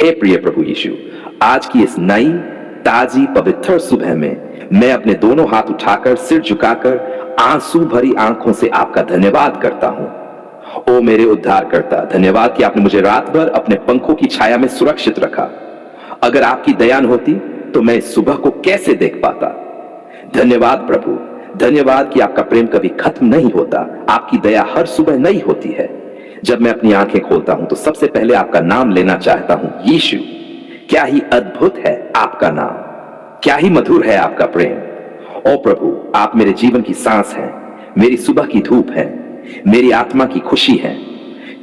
हे प्रिय प्रभु यीशु, आज की इस नई ताजी पवित्र सुबह में मैं अपने दोनों हाथ उठाकर सिर झुकाकर आंसू भरी आंखों से आपका धन्यवाद करता हूं। ओ मेरे उद्धारकर्ता, धन्यवाद कि आपने मुझे रात भर अपने पंखों की छाया में सुरक्षित रखा। अगर आपकी दया न होती तो मैं इस सुबह को कैसे देख पाता। धन्यवाद प्रभु, धन्यवाद कि आपका प्रेम कभी खत्म नहीं होता, आपकी दया हर सुबह नई होती है। जब मैं अपनी आंखें खोलता हूं तो सबसे पहले आपका नाम लेना चाहता हूं, यीशु। क्या ही अद्भुत है आपका नाम, क्या ही मधुर है आपका प्रेम। ओ प्रभु, आप मेरे जीवन की सांस हैं, मेरी सुबह की धूप है, मेरी आत्मा की खुशी है।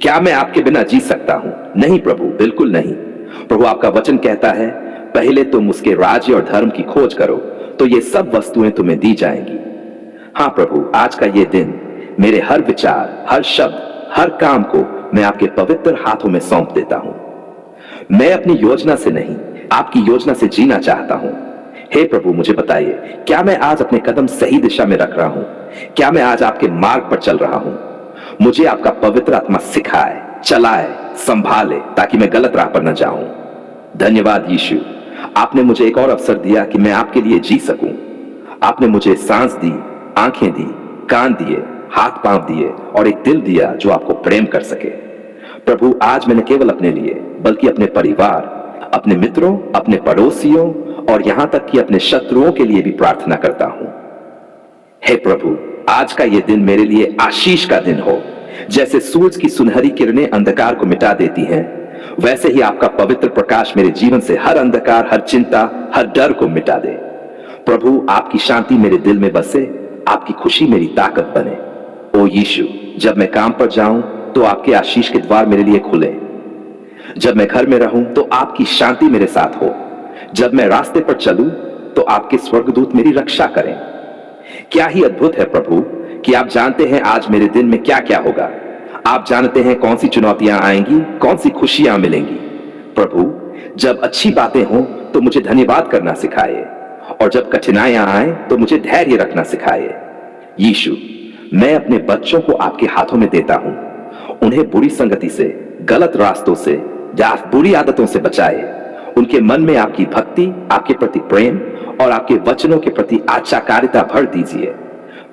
क्या मैं आपके बिना जी सकता हूं? नहीं प्रभु, बिल्कुल नहीं। प्रभु, आपका वचन कहता है, पहले तुम उसके राज्य और धर्म की खोज करो तो ये सब वस्तुएं तुम्हें दी जाएंगी। हाँ प्रभु, आज का ये दिन मेरे हर विचार, हर शब्द, हर काम को मैं आपके पवित्र हाथों में सौंप देता हूं। मैं अपनी योजना से नहीं, आपकी योजना से जीना चाहता हूं। हे प्रभु, मुझे बताइए, क्या मैं आज अपने कदम सही दिशा में रख रहा हूं? क्या मैं आज आपके मार्ग पर चल रहा हूं? मुझे आपका पवित्र आत्मा सिखाए, चलाए, संभाले, ताकि मैं गलत राह पर न जाऊं। धन्यवाद यीशु, आपने मुझे एक और अवसर दिया कि मैं आपके लिए जी सकूं। आपने मुझे सांस दी, आंखें दी, कान दिए, हाथ पांव दिए और एक दिल दिया जो आपको प्रेम कर सके। प्रभु, आज मैंने केवल अपने लिए बल्कि अपने परिवार, अपने मित्रों, अपने पड़ोसियों और यहां तक कि अपने शत्रुओं के लिए भी प्रार्थना करता हूं। हे प्रभु, आज का यह दिन मेरे लिए आशीष का दिन हो। जैसे सूरज की सुनहरी किरणें अंधकार को मिटा देती हैं, वैसे ही आपका पवित्र प्रकाश मेरे जीवन से हर अंधकार, हर चिंता, हर डर को मिटा दे। प्रभु, आपकी शांति मेरे दिल में बसे, आपकी खुशी मेरी ताकत बने। ओ यीशु, जब मैं काम पर जाऊं तो आपके आशीष के द्वार मेरे लिए खुले। जब मैं घर में रहूं तो आपकी शांति मेरे साथ हो। जब मैं रास्ते पर चलूं तो आपके स्वर्गदूत मेरी रक्षा करें। क्या ही अद्भुत है प्रभु कि आप जानते हैं आज मेरे दिन में क्या क्या होगा। आप जानते हैं कौन सी चुनौतियां आएंगी, कौन सी खुशियां मिलेंगी। प्रभु, जब अच्छी बातें हों तो मुझे धन्यवाद करना सिखाए और जब कठिनाइयां आए तो मुझे धैर्य रखना सिखाए। यीशु, मैं अपने बच्चों को आपके हाथों में देता हूं। उन्हें बुरी संगति से, गलत रास्तों से या बुरी आदतों से बचाए। उनके मन में आपकी भक्ति, आपके प्रति प्रेम और आपके वचनों के प्रति आज्ञाकारिता भर दीजिए।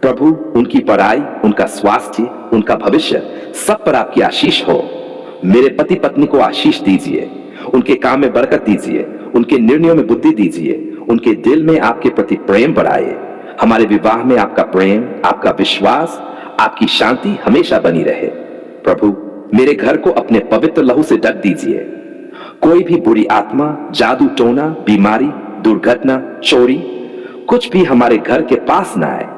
प्रभु, उनकी पढ़ाई, उनका स्वास्थ्य, उनका भविष्य, सब पर आपकी आशीष हो। मेरे पति पत्नी को आशीष दीजिए, उनके काम में बरकत दीजिए, उनके निर्णयों में बुद्धि दीजिए, उनके दिल में आपके प्रति प्रेम बढ़ाए। हमारे विवाह में आपका प्रेम, आपका विश्वास, आपकी शांति हमेशा बनी रहे। प्रभु, मेरे घर को अपने पवित्र लहू से ढक दीजिए। कोई भी बुरी आत्मा, जादू टोना, बीमारी, दुर्घटना, चोरी, कुछ भी हमारे घर के पास ना आए।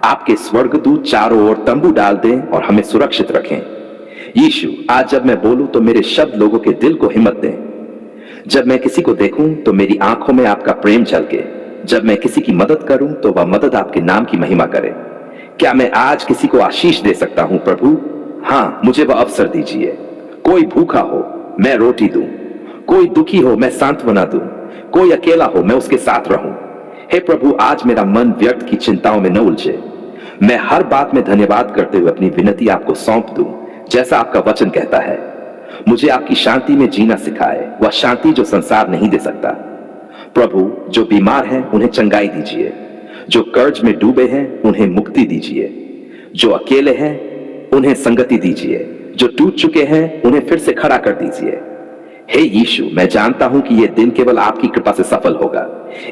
आपके स्वर्गदूत चारों ओर तंबू डाल दें और हमें सुरक्षित रखें। यीशु, आज जब मैं बोलूं तो मेरे शब्द लोगों के दिल को हिम्मत दें। जब मैं किसी को देखूं तो मेरी आंखों में आपका प्रेम झलके। जब मैं किसी की मदद करूं तो वह मदद आपके नाम की महिमा करे। क्या मैं आज किसी को आशीष दे सकता हूं प्रभु? हाँ, मुझे वह अवसर दीजिए। कोई भूखा हो, मैं रोटी दूं। कोई दुखी हो, मैं सांत्वना दूं। कोई अकेला हो, मैं उसके साथ रहूं। हे प्रभु, आज मेरा मन व्यर्थ की चिंताओं में न उलझे। मैं हर बात में धन्यवाद करते हुए अपनी विनती आपको सौंप दूं, जैसा आपका वचन कहता है। मुझे आपकी शांति में जीना सिखाए, वह शांति जो संसार नहीं दे सकता। प्रभु, जो बीमार हैं उन्हें चंगाई दीजिए, जो कर्ज में डूबे हैं उन्हें मुक्ति दीजिए, जो अकेले हैं उन्हें संगति दीजिए, जो टूट चुके हैं उन्हें फिर से खड़ा कर दीजिए। हे यीशु, मैं जानता हूं कि यह दिन केवल आपकी कृपा से सफल होगा,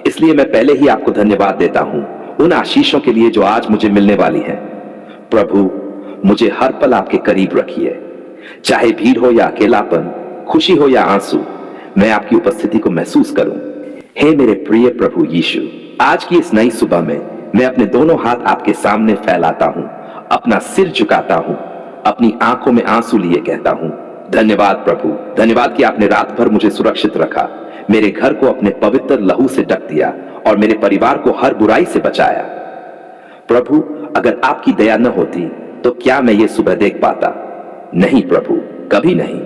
इसलिए मैं पहले ही आपको धन्यवाद देता हूं उन आशीषों के लिए जो आज मुझे मिलने वाली है। प्रभु, मुझे हर पल आपके करीब रखिए। चाहे भीड़ हो या अकेलापन, खुशी हो या आंसू, मैं आपकी उपस्थिति को महसूस करूं। हे मेरे प्रिय प्रभु यीशु, आज की इस नई सुबह में मैं अपने दोनों हाथ आपके सामने फैलाता हूं, अपना सिर झुकाता हूं, अपनी आंखों में आंसू लिए कहता हूं, धन्यवाद प्रभु। धन्यवाद कि आपने रात भर मुझे सुरक्षित रखा, मेरे घर को अपने पवित्र लहू से ढक दिया और मेरे परिवार को हर बुराई से बचाया। प्रभु, अगर आपकी दया न होती तो क्या मैं ये सुबह देख पाता? नहीं प्रभु, कभी नहीं।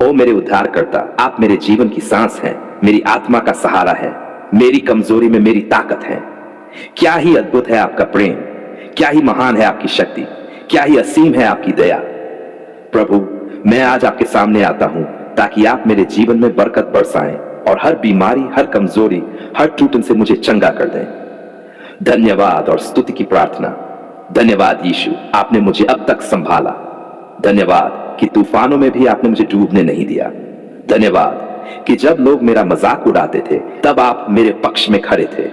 ओ मेरे उद्धारकर्ता, आप मेरे जीवन की सांस हैं, मेरी आत्मा का सहारा है, मेरी कमजोरी में मेरी ताकत है। क्या ही अद्भुत है आपका प्रेम, क्या ही महान है आपकी शक्ति, क्या ही असीम है आपकी दया। प्रभु, मैं आज आपके सामने आता हूं ताकि आप मेरे जीवन में बरकत बरसाएं और हर बीमारी, हर कमजोरी, हर टूटन से मुझे चंगा कर दें। धन्यवाद और स्तुति की प्रार्थना। धन्यवाद यीशु, आपने मुझे अब तक संभाला। धन्यवाद कि तूफानों में भी आपने मुझे डूबने नहीं दिया। धन्यवाद कि जब लोग मेरा मजाक उड़ाते थे तब आप मेरे पक्ष में खड़े थे।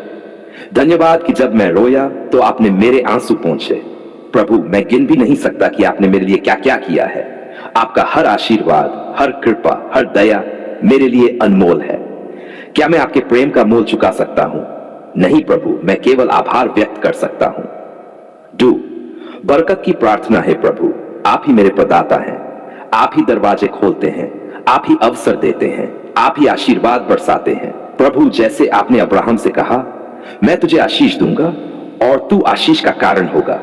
धन्यवाद कि जब मैं रोया तो आपने मेरे आंसू पोंछे। प्रभु, मैं गिन भी नहीं सकता कि आपने मेरे लिए क्या क्या किया है। आपका हर आशीर्वाद, हर कृपा, हर दया मेरे लिए अनमोल है। क्या मैं आपके प्रेम का मोल चुका सकता हूं? नहीं प्रभु, मैं केवल आभार व्यक्त कर सकता हूं। बरकत की प्रार्थना है प्रभु, आप ही मेरे प्रदाता हैं। आप ही दरवाजे खोलते हैं, आप ही अवसर देते हैं, आप ही आशीर्वाद बरसाते हैं। प्रभु, जैसे आपने अब्राहम से कहा मैं तुझे आशीष दूंगा और तू आशीष का कारण होगा,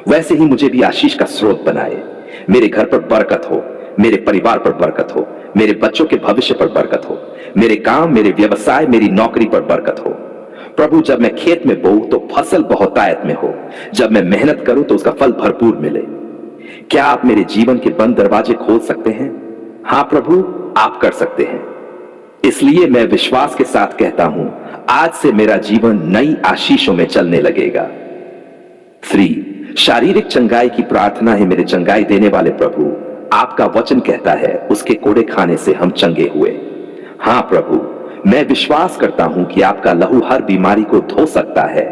वैसे ही मुझे भी आशीष का स्रोत बनाए। मेरे घर पर बरकत हो, मेरे परिवार पर बरकत हो, मेरे बच्चों के भविष्य पर बरकत हो, मेरे काम, मेरे व्यवसाय, मेरी नौकरी पर बरकत हो। प्रभु, जब मैं खेत में बोऊं तो फसल बहुतायत में हो, जब मैं मेहनत करूं तो उसका फल भरपूर मिले। क्या आप मेरे जीवन के बंद दरवाजे खोल सकते हैं? हां प्रभु, आप कर सकते हैं। इसलिए मैं विश्वास के साथ कहता हूं, आज से मेरा जीवन नई आशीषों में चलने लगेगा। 3 शारीरिक चंगाई की प्रार्थना है। मेरे चंगाई देने वाले प्रभु, आपका वचन कहता है उसके कोड़े खाने से हम चंगे हुए। हां प्रभु, मैं विश्वास करता हूं कि आपका लहू हर बीमारी को धो सकता है,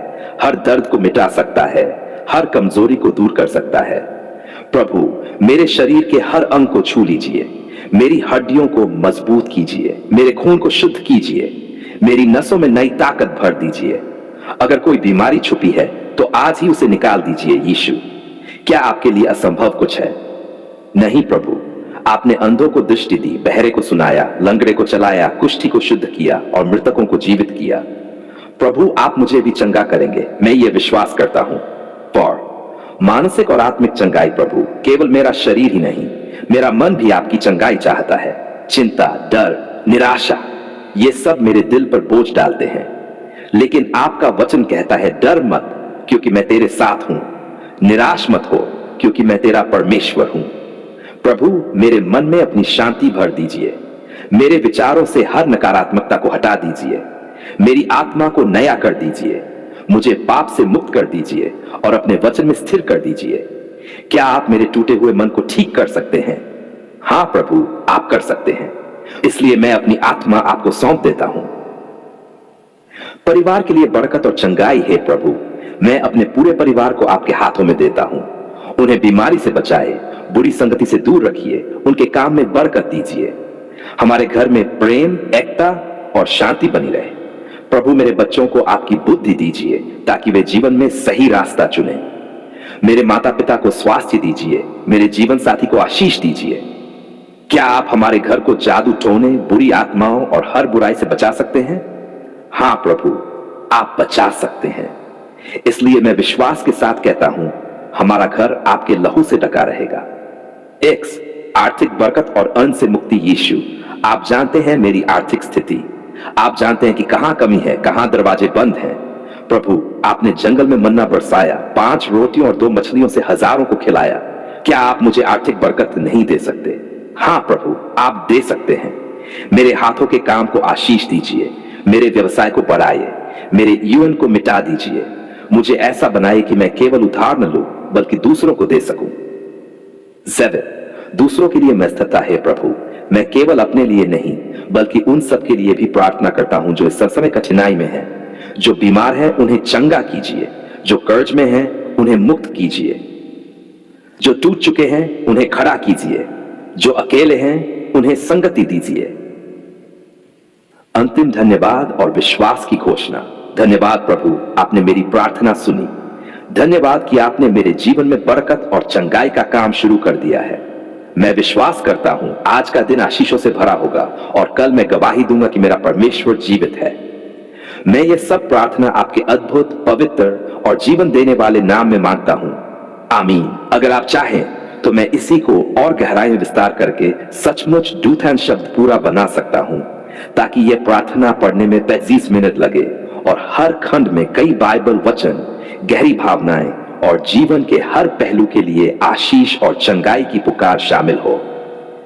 हर दर्द को मिटा सकता है, हर कमजोरी को दूर कर सकता है। प्रभु, मेरे शरीर के हर अंग को छू लीजिए, मेरी हड्डियों को मजबूत कीजिए, मेरे खून को शुद्ध कीजिए, मेरी नसों में नई ताकत भर दीजिए। अगर कोई बीमारी छुपी है तो आज ही उसे निकाल दीजिए यीशु। क्या आपके लिए असंभव कुछ है? नहीं प्रभु, आपने अंधों को दृष्टि दी, बहरे को सुनाया, लंगड़े को चलाया, कुष्ठी को शुद्ध किया और मृतकों को जीवित किया। प्रभु, आप मुझे भी चंगा करेंगे, मैं ये विश्वास करता हूं। और मानसिक और आत्मिक चंगाई प्रभु, केवल मेरा शरीर ही नहीं, मेरा मन भी आपकी चंगाई चाहता है। चिंता, डर, निराशा, ये सब मेरे दिल पर बोझ डालते हैं, लेकिन आपका वचन कहता है डर मत क्योंकि मैं तेरे साथ हूं, निराश मत हो क्योंकि मैं तेरा परमेश्वर हूं। प्रभु, मेरे मन में अपनी शांति भर दीजिए, मेरे विचारों से हर नकारात्मकता को हटा दीजिए, मेरी आत्मा को नया कर दीजिए, मुझे पाप से मुक्त कर दीजिए और अपने वचन में स्थिर कर दीजिए। क्या आप मेरे टूटे हुए मन को ठीक कर सकते हैं? हां प्रभु, आप कर सकते हैं। इसलिए मैं अपनी आत्मा आपको सौंप देता हूं। परिवार के लिए बरकत और चंगाई है प्रभु, मैं अपने पूरे परिवार को आपके हाथों में देता हूं। उन्हें बीमारी से बचाए, बुरी संगति से दूर रखिए, उनके काम में बरकत दीजिए। हमारे घर में प्रेम, एकता और शांति बनी रहे। प्रभु, मेरे बच्चों को आपकी बुद्धि दीजिए ताकि वे जीवन में सही रास्ता चुने। मेरे माता पिता को स्वास्थ्य दीजिए, मेरे जीवन साथी को आशीष दीजिए। क्या आप हमारे घर को जादू टोने, बुरी आत्माओं और हर बुराई से बचा सकते हैं? हां प्रभु, आप बचा सकते हैं। इसलिए मैं विश्वास के साथ कहता हूं, हमारा घर आपके लहू से ढका रहेगा। एक्स, आर्थिक बरकत और अन्न से मुक्ति। यीशु, आप जानते हैं मेरी आर्थिक स्थिति, आप जानते हैं कि कहां कमी है, कहां दरवाजे बंद हैं। प्रभु, आपने जंगल में मन्ना बरसाया, 5 रोटियों और 2 मछलियों से हजारों को खिलाया। क्या आप मुझे आर्थिक बरकत नहीं दे सकते? हां प्रभु, आप दे सकते हैं। मेरे हाथों के काम को आशीष दीजिए, मेरे व्यवसाय को बढ़ाइए, मेरे यौवन को मिटा दीजिए। मुझे ऐसा बनाइए कि मैं केवल उधार न लूं बल्कि दूसरों को दे सकूं। 7 दूसरों के लिए मैं स्थिरता है प्रभु, मैं केवल अपने लिए नहीं बल्कि उन सब के लिए भी प्रार्थना करता हूं जो इस समय कठिनाई में है। जो बीमार है उन्हें चंगा कीजिए, जो कर्ज में है उन्हें मुक्त कीजिए, जो टूट चुके हैं उन्हें खड़ा कीजिए, जो अकेले हैं उन्हें संगति दीजिए। अंतिम धन्यवाद और विश्वास की घोषणा। धन्यवाद प्रभु, आपने मेरी प्रार्थना सुनी। धन्यवाद कि आपने मेरे जीवन में बरकत और चंगाई का काम शुरू कर दिया है। मैं विश्वास करता हूं आज का दिन आशीषों से भरा होगा और कल मैं गवाही दूंगा कि मेरा परमेश्वर जीवित है। मैं ये सब प्रार्थना आपके अद्भुत, पवित्र और जीवन देने वाले नाम में मांगता हूं, आमीन। अगर आप चाहें तो मैं इसी को और गहराई में विस्तार करके सचमुच डूथैन शब्द पूरा बना सकता हूं, ताकि यह प्रार्थना पढ़ने में 35 मिनट लगे और हर खंड में कई बाइबल वचन, गहरी भावनाएं और जीवन के हर पहलू के लिए आशीष और चंगाई की पुकार शामिल हो।